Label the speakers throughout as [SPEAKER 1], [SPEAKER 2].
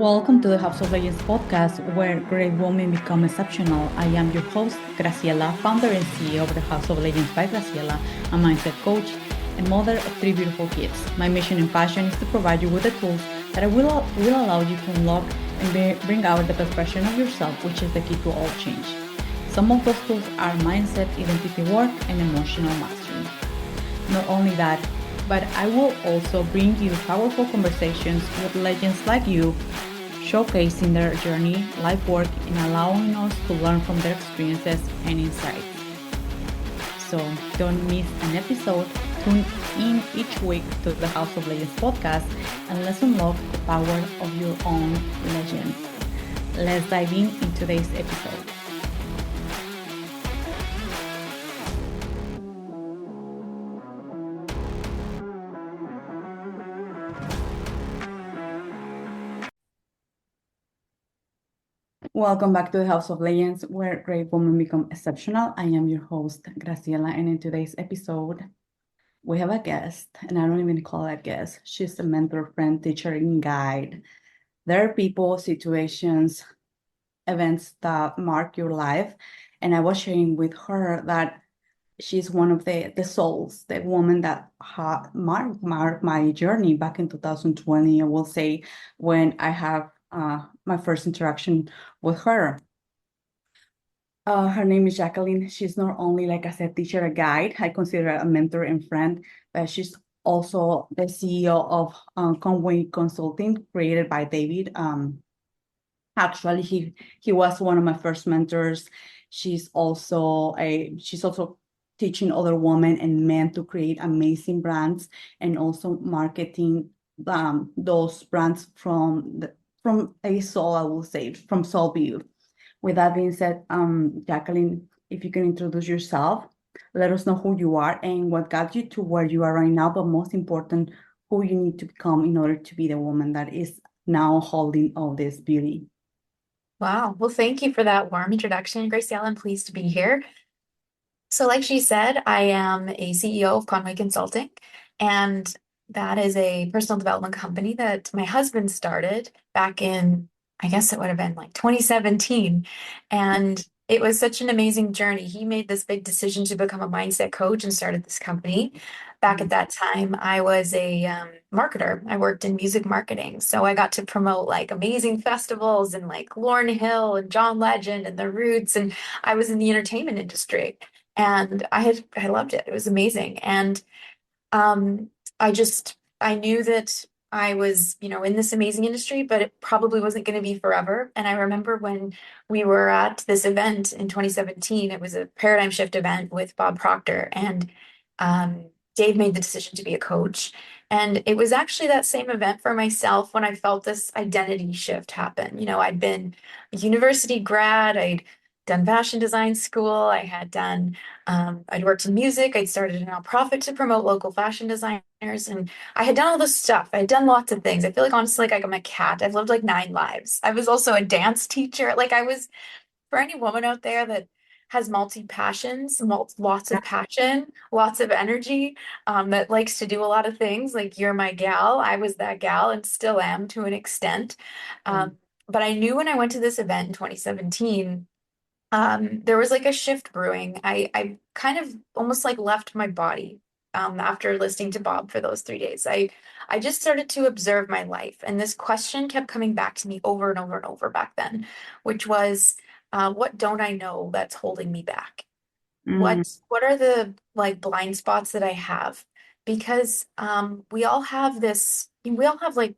[SPEAKER 1] Welcome to the House of Legends podcast, where great women become exceptional. I am your host, Graciela, founder and CEO of the House of Legends by Graciela, a mindset coach and mother of three beautiful kids. My mission and passion is to provide you with the tools that will allow you to unlock and bring out the best version of yourself, which is the key to all change. Some of those tools are mindset, identity work, and emotional mastery. Not only that, but I will also bring you powerful conversations with legends like you, showcasing their journey, life work, and allowing us to learn from their experiences and insights. So don't miss an episode. Tune in each week to the House of Legends podcast and let's unlock the power of your own legend. Let's dive in today's episode. Welcome back to the House of Legends, where great women become exceptional. I am your host, Graciela, and in today's episode, we have a guest, and I don't even call her a guest. She's a mentor, friend, teacher, and guide. There are people, situations, events that mark your life, and I was sharing with her that she's one of the souls, the woman that marked my journey back in 2020, I will say, when I have my first interaction with her. Her name is Jacqueline. She's not only, like I said, teacher, a guide. I consider her a mentor and friend, but she's also the CEO of Conway Consulting, created by David. Actually, he was one of my first mentors. She's also teaching other women and men to create amazing brands and also marketing those brands from a soul, I will say, from soul view. With that being said, Jacqueline, if you can introduce yourself, let us know who you are and what got you to where you are right now, but most important, who you need to become in order to be the woman that is now holding all this beauty.
[SPEAKER 2] Wow. Well, thank you for that warm introduction, Graciela. I'm pleased to be here. So, like she said, I am a CEO of Conway Consulting, and that is a personal development company that my husband started back in, I guess it would have been like 2017. And it was such an amazing journey. He made this big decision to become a mindset coach and started this company. Back at that time, I was a marketer. I worked in music marketing. So I got to promote like amazing festivals and like Lauryn Hill and John Legend and The Roots. And I was in the entertainment industry. And I loved it. It was amazing. And um, I knew that I was, in this amazing industry, but it probably wasn't going to be forever. And I remember when we were at this event in 2017, it was a paradigm shift event with Bob Proctor, and Dave made the decision to be a coach. And it was actually that same event for myself when I felt this identity shift happen. I'd been a university grad, I'd done fashion design school, I'd worked in music, I'd started a nonprofit to promote local fashion designers, and I had done all this stuff. I had done lots of things. I feel like honestly, like I'm a cat. I've lived like 9 lives. I was also a dance teacher. Like I was, for any woman out there that has multi-passions, lots of passion, lots of energy, that likes to do a lot of things, like you're my gal. I was that gal and still am to an extent. But I knew when I went to this event in 2017, there was like a shift brewing. I kind of almost like left my body after listening to Bob for those 3 days. I just started to observe my life, and this question kept coming back to me over and over and over back then, which was, what don't I know that's holding me back?
[SPEAKER 1] Mm,
[SPEAKER 2] What are the like blind spots that I have? Because we all have like,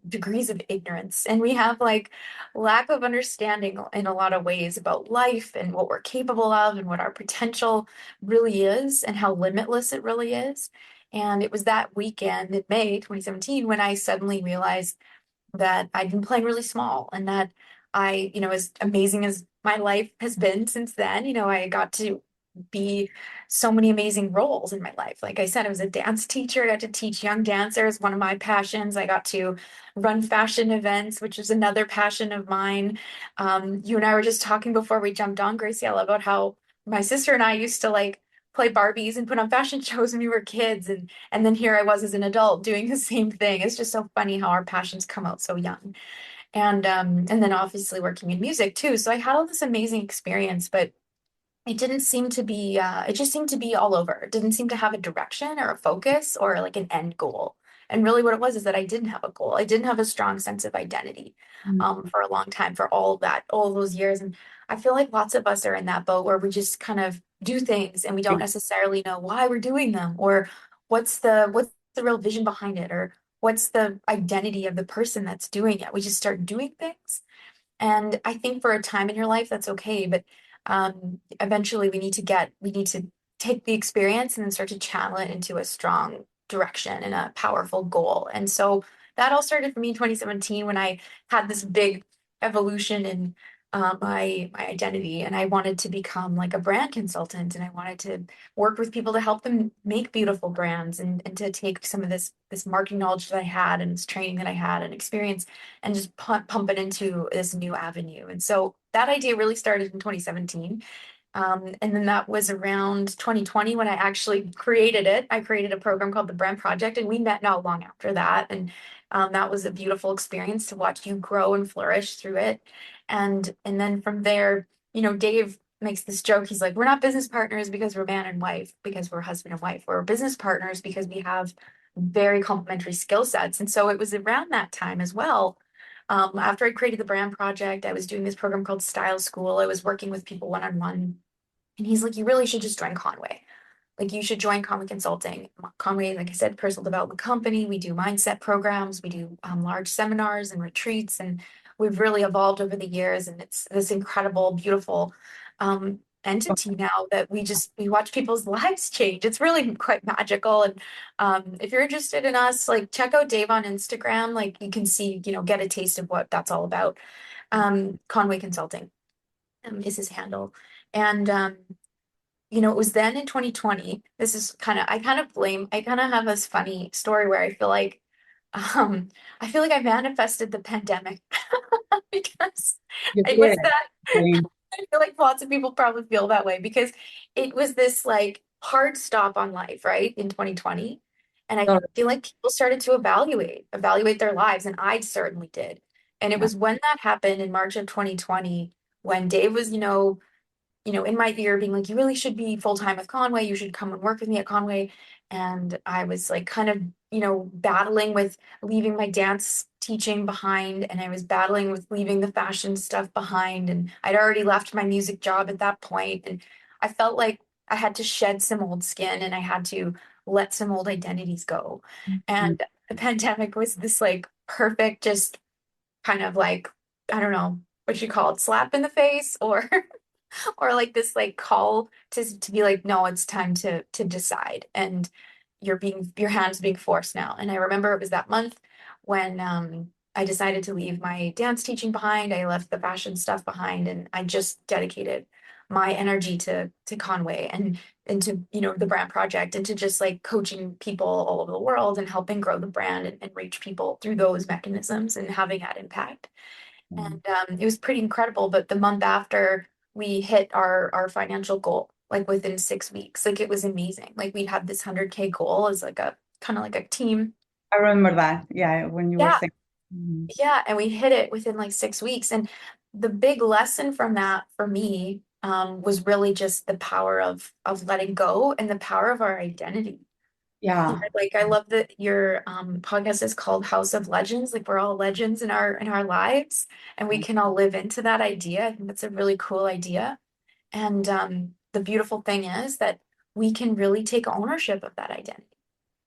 [SPEAKER 2] degrees of ignorance, and we have like lack of understanding in a lot of ways about life and what we're capable of and what our potential really is and how limitless it really is. And it was that weekend in May 2017 when I suddenly realized that I'd been playing really small, and that as amazing as my life has been since then, I got to be so many amazing roles in my life. Like I said, I was a dance teacher. I got to teach young dancers, one of my passions. I got to run fashion events, which is another passion of mine. You and I were just talking before we jumped on, Graciela, about how my sister and I used to like play Barbies and put on fashion shows when we were kids, and then here I was as an adult doing the same thing. It's just so funny how our passions come out so young. And then obviously working in music too. So I had all this amazing experience, but it didn't seem to be, it just seemed to be all over. It didn't seem to have a direction or a focus or like an end goal. And really what it was is that I didn't have a goal. I didn't have a strong sense of identity for a long time, for all of that, all those years. And I feel like lots of us are in that boat where we just kind of do things and we don't necessarily know why we're doing them or what's the real vision behind it or what's the identity of the person that's doing it. We just start doing things. And I think for a time in your life, that's okay. But eventually we need to take the experience and then start to channel it into a strong direction and a powerful goal. And so that all started for me in 2017 when I had this big evolution in my identity, and I wanted to become like a brand consultant, and I wanted to work with people to help them make beautiful brands, and to take some of this marketing knowledge that I had and this training that I had and experience and just pump it into this new avenue. And so that idea really started in 2017. And then that was around 2020 when I actually created it. I created a program called the Brand Project, and we met not long after that. And that was a beautiful experience to watch you grow and flourish through it. And then from there, Dave makes this joke. He's like, we're not business partners because we're man and wife, because we're husband and wife. We're business partners because we have very complementary skill sets. And so it was around that time as well. After I created the Brand Project, I was doing this program called Style School. I was working with people one-on-one. And he's like, you really should just join Conway. Like, you should join Conway Consulting. Conway, like I said, personal development company. We do mindset programs. We do large seminars and retreats. And we've really evolved over the years. And it's this incredible, beautiful entity now that we watch people's lives change. It's really quite magical. And if you're interested in us, like, check out Dave on Instagram. Like, you can see, get a taste of what that's all about. Conway Consulting is his handle. And it was then in 2020. This is I kind of have this funny story where I feel like I manifested the pandemic because
[SPEAKER 1] You
[SPEAKER 2] it was
[SPEAKER 1] did.
[SPEAKER 2] that
[SPEAKER 1] Really.
[SPEAKER 2] I feel like lots of people probably feel that way because it was this like hard stop on life, right? In 2020. And I
[SPEAKER 1] So,
[SPEAKER 2] feel like people started to evaluate their lives, and I certainly did. And it
[SPEAKER 1] yeah.
[SPEAKER 2] was when that happened in March of 2020 when Dave was, in my ear being like, you really should be full-time with Conway. You should come and work with me at Conway. And I was like kind of, battling with leaving my dance teaching behind. And I was battling with leaving the fashion stuff behind. And I'd already left my music job at that point. And I felt like I had to shed some old skin and I had to let some old identities go.
[SPEAKER 1] Mhm.
[SPEAKER 2] And the pandemic was this like perfect, just kind of like, I don't know what you call it, slap in the face or or like this like call to be like, no, it's time to decide, and your hands being forced now. And I remember it was that month when I decided to leave my dance teaching behind. I left the fashion stuff behind, and I just dedicated my energy to Conway and to the brand project, and to just like coaching people all over the world and helping grow the brand, and reach people through those mechanisms and having that impact. And it was pretty incredible. But the month after, we hit our financial goal, like within 6 weeks. Like, it was amazing. Like, we had this 100K goal as like a kind of like a team.
[SPEAKER 1] I remember that. Yeah, when you were
[SPEAKER 2] Yeah,
[SPEAKER 1] saying. Mhm.
[SPEAKER 2] yeah. And we hit it within like 6 weeks. And the big lesson from that for me was really just the power of letting go and the power of our identity.
[SPEAKER 1] Yeah.
[SPEAKER 2] Like, I love that your podcast is called House of Legends. Like, we're all legends in our lives, and we can all live into that idea. I think that's a really cool idea. And the beautiful thing is that we can really take ownership of that identity.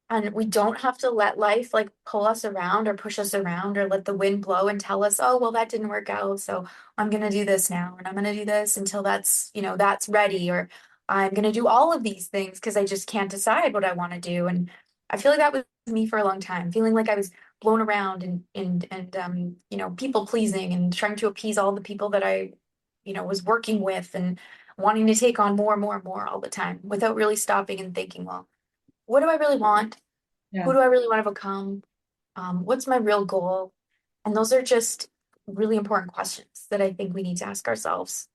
[SPEAKER 2] And we don't have to let life like pull us around or push us around or let the wind blow and tell us, oh, well, that didn't work out. So I'm going to do this now. And I'm going to do this until that's ready. Or I'm going to do all of these things because I just can't decide what I want to do. And I feel like that was me for a long time, feeling like I was blown around and people pleasing and trying to appease all the people that I, was working with, and wanting to take on more and more and more all the time without really stopping and thinking, well, what do I really want? Who
[SPEAKER 1] Yeah.
[SPEAKER 2] do I really want to become? What's my real goal? And those are just really important questions that I think we need to ask ourselves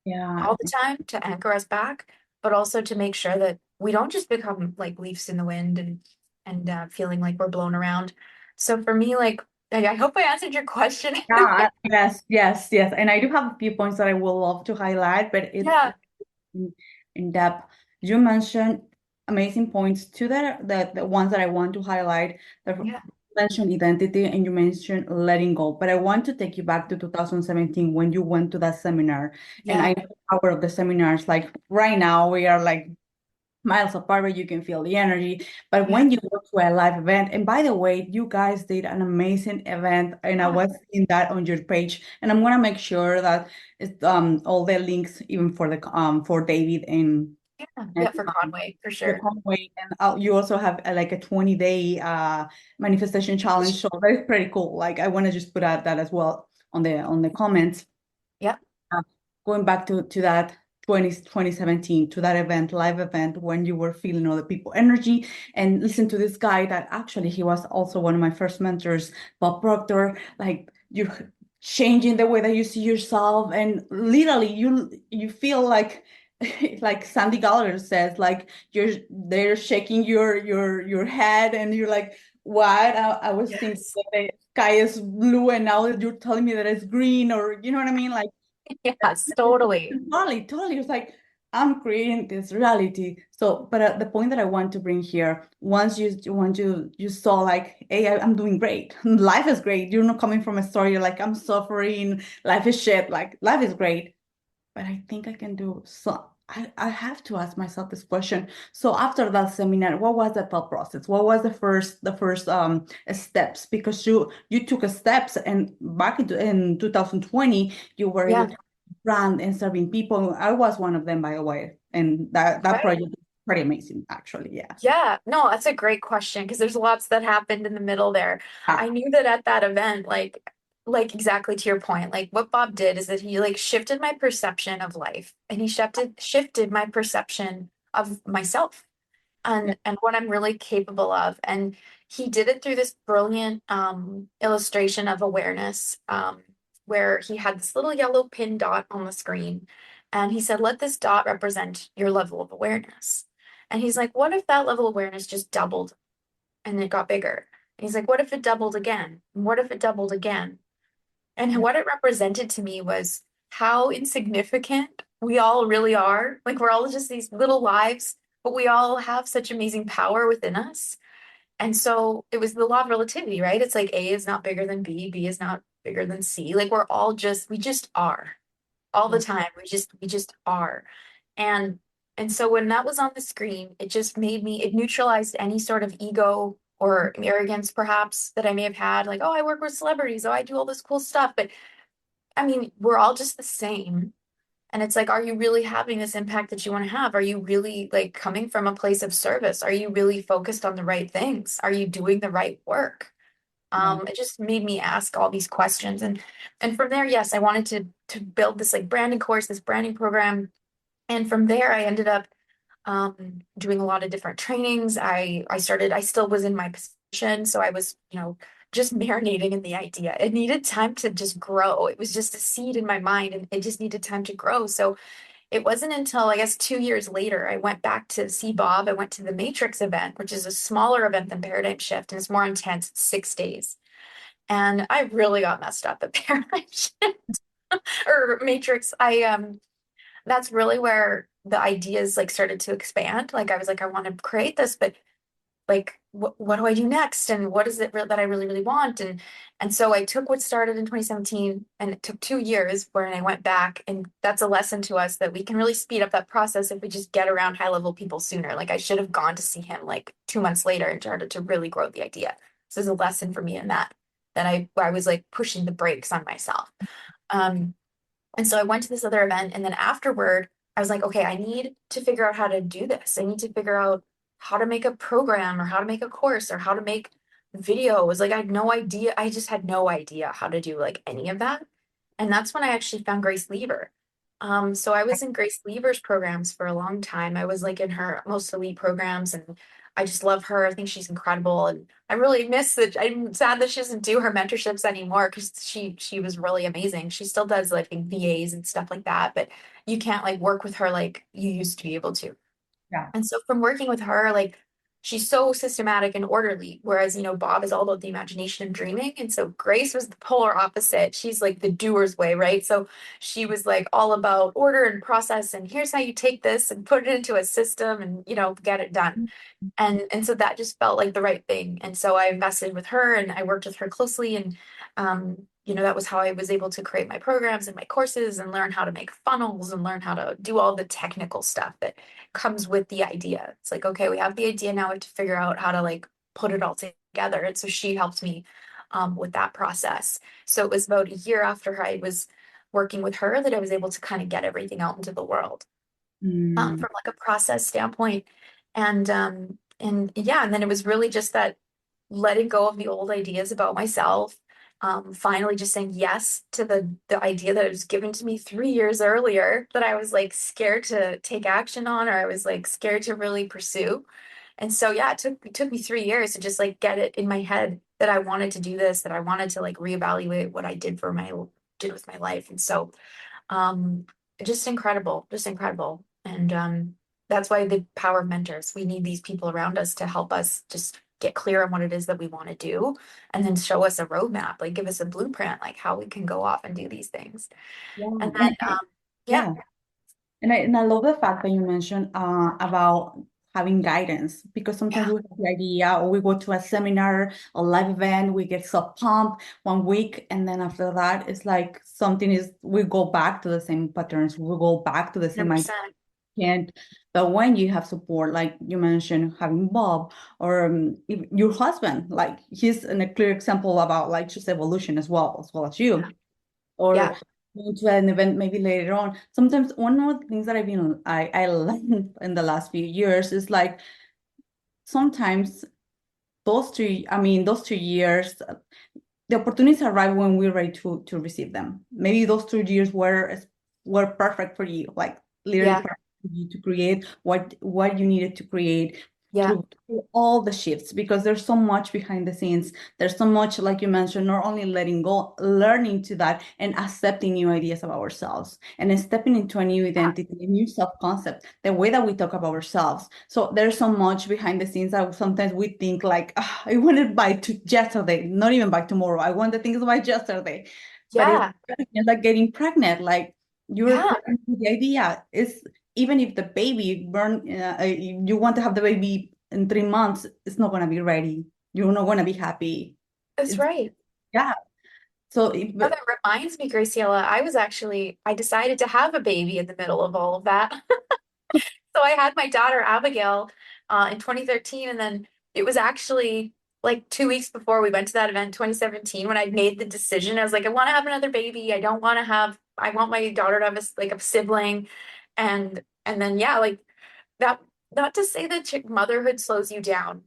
[SPEAKER 1] Yeah.
[SPEAKER 2] all the time to anchor us back, but also to make sure that we don't just become like leaves in the wind and feeling like we're blown around. So for me, like I hope I answered your question.
[SPEAKER 1] Yeah, yes, yes, yes. And I do have a few points that I will love to highlight, but it's
[SPEAKER 2] Yeah,
[SPEAKER 1] in, in depth. You mentioned amazing points. Two that the ones that I want to highlight. The
[SPEAKER 2] yeah,
[SPEAKER 1] mentioned identity and you mentioned letting go. But I want to take you back to 2017 when you went to that seminar. And I
[SPEAKER 2] yeah,
[SPEAKER 1] know the power of the seminars. Like right now, we are like miles apart where you can feel the energy. But
[SPEAKER 2] yeah,
[SPEAKER 1] when you go to a live event, and by the way, you guys did an amazing event, and I
[SPEAKER 2] yeah,
[SPEAKER 1] was seeing that on your page, and I'm gonna make sure that it's all the links, even for David
[SPEAKER 2] yeah,
[SPEAKER 1] and
[SPEAKER 2] yeah, for Conway, for
[SPEAKER 1] the
[SPEAKER 2] sure.
[SPEAKER 1] Conway, and you also have like a 20-day manifestation challenge, so that's pretty cool. Like I want to just put out that as well on the comments.
[SPEAKER 2] Yep,
[SPEAKER 1] uh, Going back to that 2017, to that event, live event, when you were feeling other people energy, and listen to this guy that actually he was also one of my first mentors, Bob Proctor. Like you're changing the way that you see yourself, and literally you feel like like Sandy Gallagher says, like they're shaking your head, and you're like, what? I was thinking
[SPEAKER 2] yes,
[SPEAKER 1] that the sky is blue, and now you're telling me that it's green, or you know what I mean? Like
[SPEAKER 2] yes, totally.
[SPEAKER 1] totally, totally. It's like I'm creating this reality. So, but the point that I want to bring here, once you saw like, hey, I'm doing great. Life is great. You're not coming from a story like I'm suffering. Life is shit. Like life is great, but I think I can do so. I have to ask myself this question. So after that seminar, what was the thought process? What was the first steps? Because you took a steps, and back in 2020, you were able
[SPEAKER 2] Yeah,
[SPEAKER 1] to brand and serving people. I was one of them, by the way, and that
[SPEAKER 2] right.
[SPEAKER 1] project is pretty amazing, actually. Yeah.
[SPEAKER 2] Yeah, no, that's a great question because there's lots that happened in the middle there. I
[SPEAKER 1] Ah,
[SPEAKER 2] knew that at that event, like exactly to your point, like what Bob did is that he like shifted my perception of life and he shifted my perception of myself
[SPEAKER 1] yeah.
[SPEAKER 2] and what I'm really capable of. And he did it through this brilliant illustration of awareness, where he had this little yellow pin dot on the screen. And he said, let this dot represent your level of awareness. And he's like, what if that level of awareness just doubled and it got bigger? And he's like, what if it doubled again? And what if it doubled again? And
[SPEAKER 1] Yeah.
[SPEAKER 2] what it represented to me was how insignificant we all really are. Like we're all just these little lives, but we all have such amazing power within us. And so it was the law of relativity, right? It's like A is not bigger than B, B is not bigger than C. Like we're all we just are all the
[SPEAKER 1] Yeah.
[SPEAKER 2] time. We just are. And and so when that was on the screen, it just made me, it neutralized any sort of ego or arrogance perhaps that I may have had. Like, oh, I work with celebrities, oh, I do all this cool stuff. But I mean, we're all just the same. And it's like, are you really having this impact that you want to have? Are you really like coming from a place of service? Are you really focused on the right things? Are you doing the right work?
[SPEAKER 1] Yeah.
[SPEAKER 2] It just made me ask all these questions. And from there, yes, I wanted to build this like branding course, this branding program. And from there, I ended up doing a lot of different trainings. I still was in my position, so I was, just marinating in the idea. It needed time to just grow. It was just a seed in my mind, and it just needed time to grow. So it wasn't until I guess 2 years later I went back to see Bob. I went to the Matrix event, which is a smaller event than Paradigm Shift, and it's more intense. It's 6 days. And I really got messed up at Paradigm Shift or Matrix. That's really where the ideas like started to expand. Like I was like, I want to create this, but like what do I do next? And what is it that I really, really want? And so I took what started in 2017 and it took 2 years where I went back. And that's a lesson to us that we can really speed up that process if we just get around high level people sooner. Like I should have gone to see him like 2 months later and started to really grow the idea. So there's a lesson for me in that I was like pushing the brakes on myself. Um, and so I went to this other event, and then afterward, I was like, okay, I need to figure out how to do this. I need to figure out how to make a program or how to make a course or how to make videos. Like I had no idea. I just had no idea how to do like any of that. And that's when I actually found Grace Lever. So I was in Grace Lever's programs for a long time. I was like in her most elite programs and I just love her. I think she's incredible. And I really miss that. I'm sad that she doesn't do her mentorships anymore because she was really amazing. She still does like VAs and stuff like that, but you can't like work with her like you used to be able to.
[SPEAKER 1] Yeah.
[SPEAKER 2] And so from working with her, like she's so systematic and orderly, whereas, Bob is all about the imagination and dreaming. And so Grace was the polar opposite. She's like the doer's way, right? So she was like all about order and process, and here's how you take this and put it into a system and, get it done. And so that just felt like the right thing. And so I invested with her and I worked with her closely. And that was how I was able to create my programs and my courses and learn how to make funnels and learn how to do all the technical stuff that comes with the idea. It's like, okay, we have the idea, now we have to figure out how to like put it all together. And so she helped me with that process. So it was about a year after I was working with her that I was able to kind of get everything out into the world
[SPEAKER 1] Mm.
[SPEAKER 2] from like a process standpoint. And yeah, and then it was really just that letting go of the old ideas about myself, finally just saying yes to the idea that was given to me 3 years earlier that I was like scared to take action on, or I was like scared to really pursue. And so yeah, it took me 3 years to just like get it in my head that I wanted to do this, that I wanted to like reevaluate what I did with my life. And so um, just incredible, just incredible. And that's why the power of mentors. We need these people around us to help us just get clear on what it is that we want to do and then show us a roadmap, like give us a blueprint, like how we can go off and do these things.
[SPEAKER 1] Yeah,
[SPEAKER 2] And then, yeah,
[SPEAKER 1] yeah. And I love the fact that you mentioned about having guidance, because sometimes
[SPEAKER 2] yeah,
[SPEAKER 1] we have the idea, or we go to a seminar, a live event, we get so pumped 1 week, and then after that, it's like we go back to the same patterns, we go back to the same idea.
[SPEAKER 2] 100%.
[SPEAKER 1] And but when you have support, like you mentioned, having Bob or your husband, like he's a clear example about like just evolution as well as
[SPEAKER 2] Yeah,
[SPEAKER 1] you,
[SPEAKER 2] yeah,
[SPEAKER 1] or going to an event maybe later on. Sometimes one of the things that I learned in the last few years is like sometimes those 2 years, the opportunities arrive when we're ready to receive them. Maybe those 2 years were perfect for you, like literally
[SPEAKER 2] yeah,
[SPEAKER 1] perfect for you to create what you needed to create
[SPEAKER 2] yeah,
[SPEAKER 1] through all the shifts, because there's so much behind the scenes. There's so much, like you mentioned, not only letting go, learning to that and accepting new ideas about ourselves and stepping into a new identity, a new self-concept, the way that we talk about ourselves. So there's so much behind the scenes that sometimes we think like, "Ah, I want it by yesterday, not even by tomorrow. I want the things by yesterday." But
[SPEAKER 2] yeah,
[SPEAKER 1] it's like getting pregnant, like you're
[SPEAKER 2] yeah.
[SPEAKER 1] pregnant with the idea. Is even if the baby you want to have the baby in 3 months, it's not going to be ready. You're not going to be happy.
[SPEAKER 2] That's
[SPEAKER 1] It's,
[SPEAKER 2] right.
[SPEAKER 1] yeah. So,
[SPEAKER 2] Oh, that reminds me, Graciela, I decided to have a baby in the middle of all of that. So I had my daughter Abigail in 2013, and then it was actually like 2 weeks before we went to that event in 2017 when I made the decision. I was like, I want to have another baby. I want my daughter to have like a sibling, and then yeah, like that. Not to say that motherhood slows you down,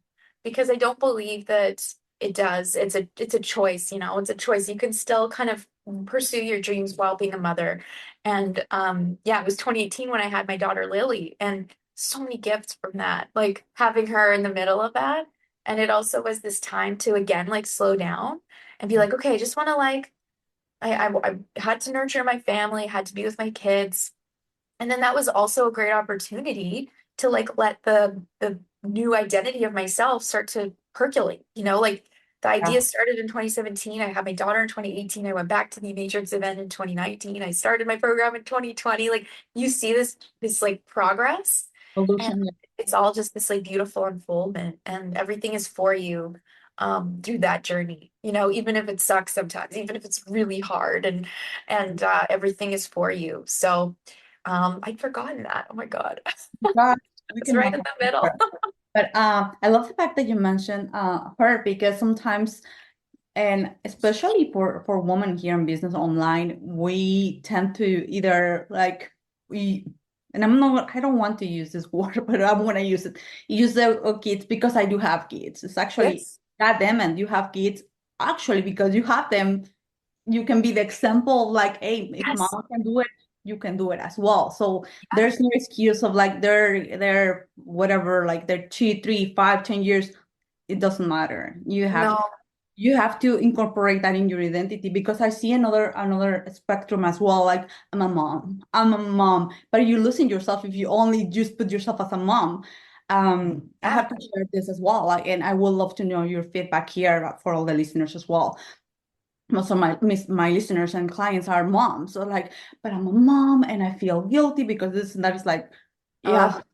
[SPEAKER 2] because I don't believe that it does. It's a choice, It's a choice. You can still kind of pursue your dreams while being a mother. And yeah, it was 2018 when I had my daughter Lily, and so many gifts from that, like having her in the middle of that. And it also was this time to again like slow down and be like, okay, I just want to like I had to nurture my family, had to be with my kids. And then that was also a great opportunity to like let the new identity of myself start to percolate. Like the
[SPEAKER 1] yeah,
[SPEAKER 2] idea started in 2017. I had my daughter in 2018. I went back to the Matrix event in 2019. I started my program in 2020. Like you see this like progress, and
[SPEAKER 1] solution.
[SPEAKER 2] it's all just this like beautiful unfoldment, and everything is for you through that journey. Even if it sucks sometimes, even if it's really hard, and everything is for you. So I'd forgotten that. Oh my God.
[SPEAKER 1] God, we
[SPEAKER 2] It's
[SPEAKER 1] can
[SPEAKER 2] right
[SPEAKER 1] have
[SPEAKER 2] in the middle.
[SPEAKER 1] but I love the fact that you mentioned her, because sometimes, and especially for women here in business online, we tend to either like we, and I don't want to use this word, but I'm going to use it. Use the kids, because I do have kids. It's actually
[SPEAKER 2] Yes.
[SPEAKER 1] got them, and you have kids. Actually, because you have them, you can be the example of like, hey, if mom
[SPEAKER 2] Yes.
[SPEAKER 1] can do it, you can do it as well. So
[SPEAKER 2] Yeah.
[SPEAKER 1] there's no excuse of like they're whatever, like they're 2, 3, 5, 10 years. It doesn't matter.
[SPEAKER 2] No.
[SPEAKER 1] You have to incorporate that in your identity, because I see another spectrum as well. Like I'm a mom, but you're losing yourself if you only just put yourself as a mom. I
[SPEAKER 2] Yeah.
[SPEAKER 1] have to share this as well, and I would love to know your feedback here for all the listeners as well. Most of my listeners and clients are moms, so like, but I'm a mom and I feel guilty because this and that is like, you have
[SPEAKER 2] Oh,
[SPEAKER 1] to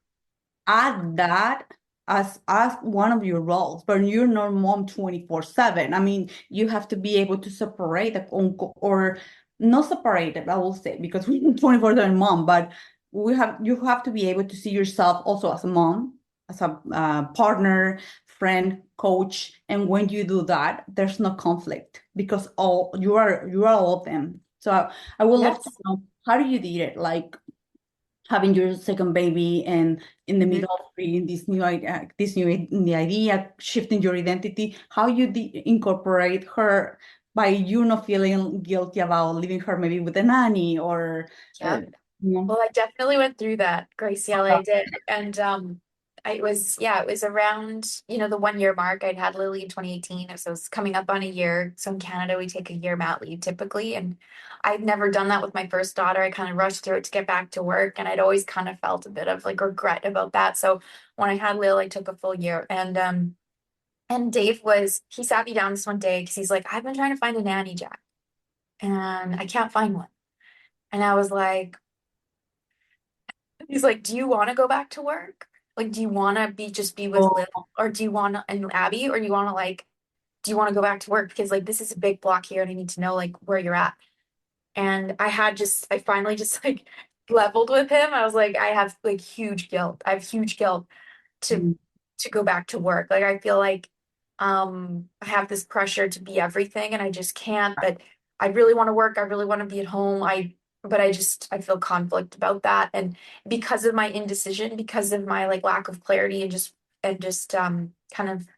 [SPEAKER 1] add that as one of your roles, but you're not mom 24/7. I mean, you have to be able to separate the or not separate it, I will say, because we're 24/7 mom, but you have to be able to see yourself also as a mom, as a partner, friend, coach, and when you do that, there's no conflict because you are all of them. So I would love to
[SPEAKER 2] yes.
[SPEAKER 1] know, how do you do it? Like having your second baby and in the
[SPEAKER 2] Mhm.
[SPEAKER 1] middle of creating the idea, shifting your identity, how you incorporate her by you not feeling guilty about leaving her maybe with a nanny or
[SPEAKER 2] Yeah.
[SPEAKER 1] you know.
[SPEAKER 2] Well, I definitely went through that, Graciela, I did. And it was around, the 1 year mark. I'd had Lily in 2018, so it was coming up on a year. So in Canada, we take a year mat leave typically. And I'd never done that with my first daughter. I kind of rushed through it to get back to work. And I'd always kind of felt a bit of like regret about that. So when I had Lil, I took a full year. And he sat me down this one day because he's like, I've been trying to find a nanny, Jack, and I can't find one. And I was like, he's like, do you want to go back to work? Like, do you want to be with Liv,
[SPEAKER 1] Oh,
[SPEAKER 2] or do you want to, and Abby, or do you want to do you want to go back to work? Because like, this is a big block here and I need to know like where you're at. And I finally just like leveled with him. I was like, I have like huge guilt. I have huge guilt to
[SPEAKER 1] mm,
[SPEAKER 2] go back to work. Like I feel like I have this pressure to be everything and I just can't, but I really want to work. I really want to be at home. But I feel conflict about that. And because of my indecision, because of my like lack of clarity and just kind of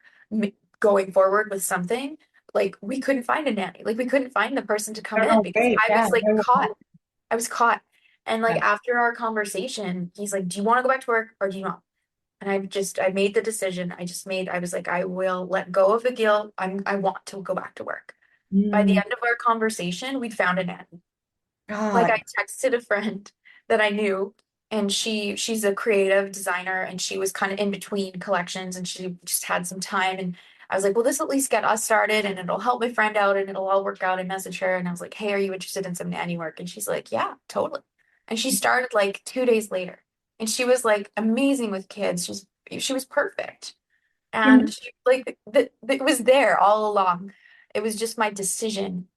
[SPEAKER 2] going forward with something, like we couldn't find a nanny. Like we couldn't find the person to come
[SPEAKER 1] I don't
[SPEAKER 2] in
[SPEAKER 1] know,
[SPEAKER 2] because
[SPEAKER 1] great.
[SPEAKER 2] I
[SPEAKER 1] Yeah,
[SPEAKER 2] was like
[SPEAKER 1] very
[SPEAKER 2] caught.
[SPEAKER 1] well.
[SPEAKER 2] I was caught. And like
[SPEAKER 1] Yeah.
[SPEAKER 2] after our conversation, he's like, "Do you want to go back to work or do you not?" And I made the decision. I was like, I will let go of the guilt. I want to go back to work. By the
[SPEAKER 1] Mm,
[SPEAKER 2] end of our conversation, we'd found a nanny. Like I
[SPEAKER 1] God.
[SPEAKER 2] texted a friend that I knew, and she's a creative designer, and she was kind of in between collections, and she just had some time. And I was like, well, this will at least get us started, and it'll help my friend out, and it'll all work out. I messaged her, and I was like, hey, are you interested in some nanny work? And she's like, yeah, totally. And she started like 2 days later, and she was like amazing with kids. She was perfect,
[SPEAKER 1] You
[SPEAKER 2] and it was there all along. It was just my decision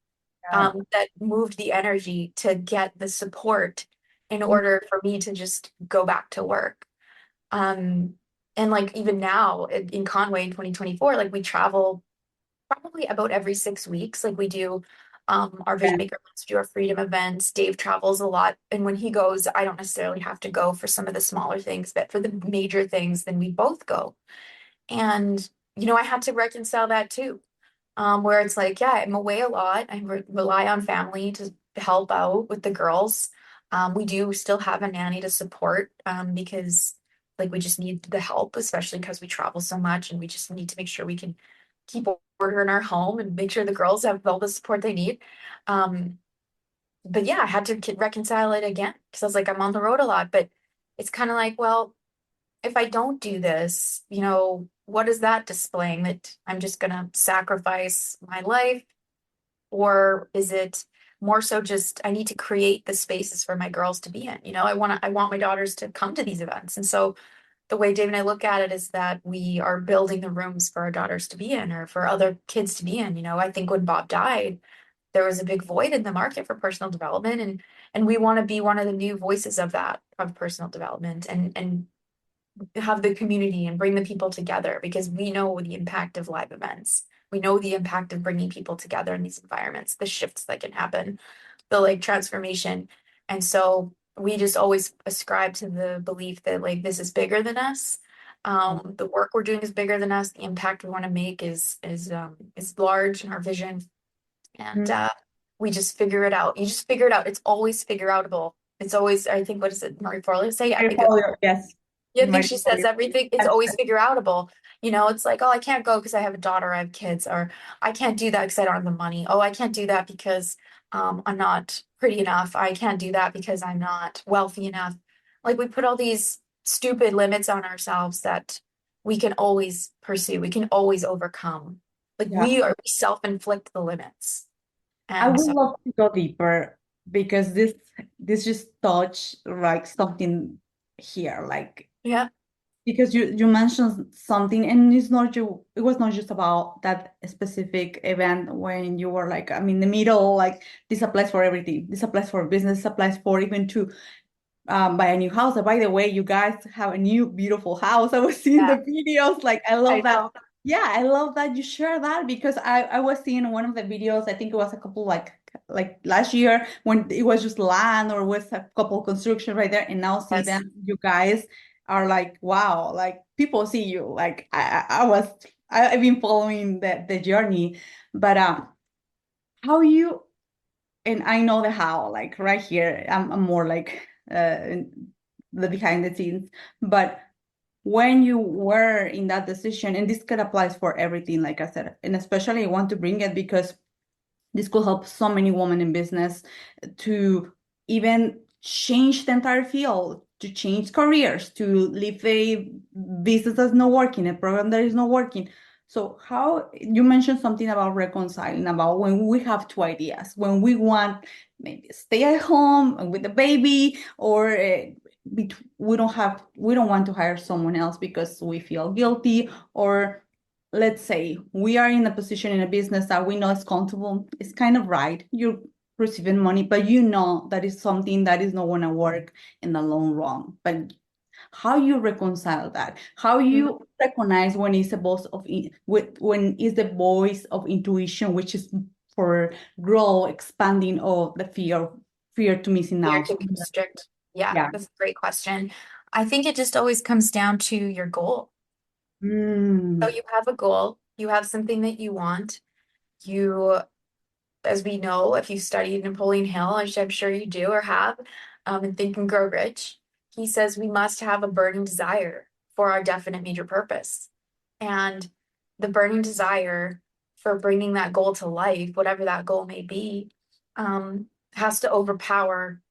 [SPEAKER 1] know,
[SPEAKER 2] that moved the energy to get the support in
[SPEAKER 1] mm,
[SPEAKER 2] order for me to just go back to work. Um, and like even now in Conway in 2024, like we travel probably about every 6 weeks. Like we do our
[SPEAKER 1] yeah.
[SPEAKER 2] Vision Maker events, we do our freedom events. Dave travels a lot. And when he goes, I don't necessarily have to go for some of the smaller things, but for the major things, then we both go. And, I had to reconcile that too, where it's like, yeah, I'm away a lot. I rely on family to help out with the girls. We do still have a nanny to support because, like, we just need the help, especially because we travel so much and we just need to make sure we can keep order in our home and make sure the girls have all the support they need. Um, but yeah, I had to reconcile it again because I was like, I'm on the road a lot, but it's kind of like, well, if I don't do this, what is that displaying? That I'm just gonna sacrifice my life? Or is it more so just I need to create the spaces for my girls to be in? I want my daughters to come to these events. And so the way Dave and I look at it is that we are building the rooms for our daughters to be in or for other kids to be in. I think when Bob died, there was a big void in the market for personal development, and we want to be one of the new voices of that, of personal development, and have the community and bring the people together because we know the impact of live events. We know the impact of bringing people together in these environments, the shifts that can happen, the like transformation. And so we just always ascribe to the belief that like this is bigger than us. The work we're doing is bigger than us. The impact we want to make is large in our vision, and
[SPEAKER 1] Mm.
[SPEAKER 2] we just figure it out. You just figure it out. It's always figure outable. It's always, I think, what does it, Marie Forleo say? I think
[SPEAKER 1] Yes.
[SPEAKER 2] yeah, I think
[SPEAKER 1] My
[SPEAKER 2] she says everything is always figure outable. It's like, oh, I can't go because I have a daughter, I have kids, or I can't do that because I don't have the money. Oh, I can't do that because I'm not pretty enough. I can't do that because I'm not wealthy enough. Like we put all these stupid limits on ourselves that we can always pursue, we can always overcome. Like
[SPEAKER 1] Yeah.
[SPEAKER 2] we self-inflict the limits.
[SPEAKER 1] I
[SPEAKER 2] And
[SPEAKER 1] would
[SPEAKER 2] so,
[SPEAKER 1] love to go deeper because this just touched like something here, like
[SPEAKER 2] yeah,
[SPEAKER 1] because you mentioned something, and it was not just about that specific event when you were like, I'm in the middle, like this applies for everything. This applies for business, this applies for even to buy a new house. And by the way, you guys have a new beautiful house. I was seeing
[SPEAKER 2] yeah,
[SPEAKER 1] the videos, like I love
[SPEAKER 2] I
[SPEAKER 1] that.
[SPEAKER 2] know.
[SPEAKER 1] Yeah, I love that you share that because I was seeing one of the videos, I think it was a couple like last year when it was just land or with a couple construction right there, and now see
[SPEAKER 2] Yes.
[SPEAKER 1] them, you guys are like, wow, like people see you. Like I've been following the journey, but how you and I know the how, like right here, I'm more like the behind the scenes. But when you were in that decision, and this could apply for everything, like I said, and especially I want to bring it because this could help so many women in business to even change the entire field, to change careers, to leave a business that's not working, a program that is not working. So how you mentioned something about reconciling, about when we have two ideas, when we want maybe stay at home with the baby, or we don't want to hire someone else because we feel guilty, or let's say we are in a position in a business that we know is comfortable, it's kind of right. You're receiving money, but you know that is something that is not going to work in the long run. But how you reconcile that? How
[SPEAKER 2] Mhm.
[SPEAKER 1] you recognize when it's a voice of when is the voice of intuition, which is for grow, expanding, or the fear to missing
[SPEAKER 2] Fear
[SPEAKER 1] out.
[SPEAKER 2] to constrict. Yeah,
[SPEAKER 1] Yeah.
[SPEAKER 2] that's a great question. I think it just always comes down to your goal. So
[SPEAKER 1] Mm,
[SPEAKER 2] you have a goal, you have something that you want. You, as we know, if you studied Napoleon Hill, which I'm sure you do or have, in Think and Grow Rich, he says we must have a burning desire for our definite major purpose. And the burning desire for bringing that goal to life, whatever that goal may be, has to overpower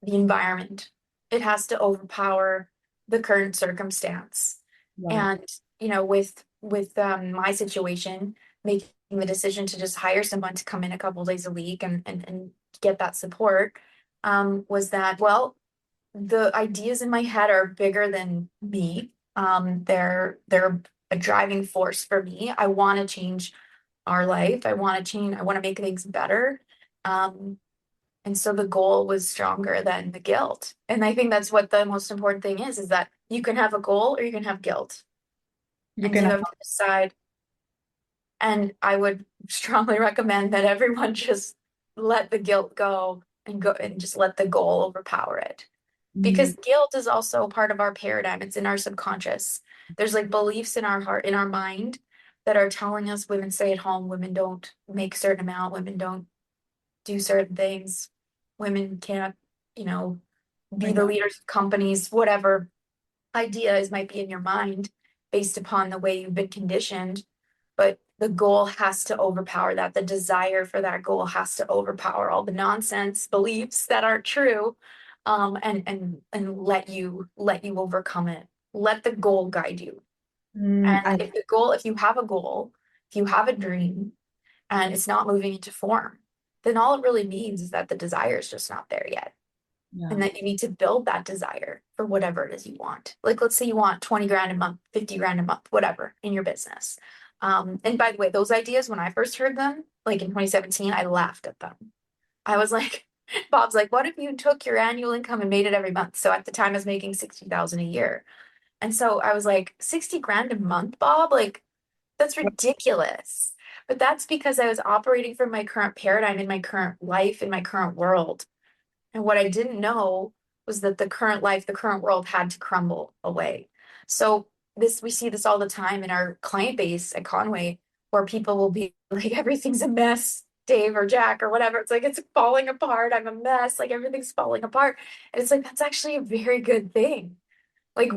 [SPEAKER 2] the environment. It has to overpower the current circumstance.
[SPEAKER 1] right.
[SPEAKER 2] And, with my situation, making the decision to just hire someone to come in a couple days a week and get that support, was that, well, the ideas in my head are bigger than me. They're a driving force for me. I want to change our life. I want to make things better. Um, and so the goal was stronger than the guilt. And I think that's what the most important thing is that you can have a goal or you can have guilt.
[SPEAKER 1] You
[SPEAKER 2] And you
[SPEAKER 1] can.
[SPEAKER 2] have to decide. And I would strongly recommend that everyone just let the guilt go and just let the goal overpower it.
[SPEAKER 1] Mm,
[SPEAKER 2] Because guilt is also part of our paradigm. It's in our subconscious. There's like beliefs in our heart, in our mind that are telling us women stay at home, women don't make a certain amount, women don't do certain things, women can't, you know,
[SPEAKER 1] I
[SPEAKER 2] be the
[SPEAKER 1] know.
[SPEAKER 2] leaders of companies, whatever ideas might be in your mind based upon the way you've been conditioned. But the goal has to overpower that. The desire for that goal has to overpower all the nonsense beliefs that aren't true, and let you overcome it. Let the goal guide you. And
[SPEAKER 1] I
[SPEAKER 2] if you have a goal, if you have a dream, and it's not moving into form, then all it really means is that the desire is just not there yet,
[SPEAKER 1] yeah.
[SPEAKER 2] and that you need to build that desire for whatever it is you want. Like, let's say you want 20 grand a month, 50 grand a month, whatever in your business. And by the way, those ideas, when I first heard them, like in 2017, I laughed at them. I was like, Bob's like, what if you took your annual income and made it every month? So at the time I was making 60,000 a year. And so I was like, 60 grand a month, Bob? Like, that's ridiculous. But that's because I was operating from my current paradigm in my current life, in my current world. And what I didn't know was that the current life, the current world had to crumble away. So we see this all the time in our client base at Conway, where people will be like, everything's a mess, Dave or Jack or whatever. It's like, it's falling apart. I'm a mess. Like everything's falling apart. And it's like, that's actually a very good thing. Like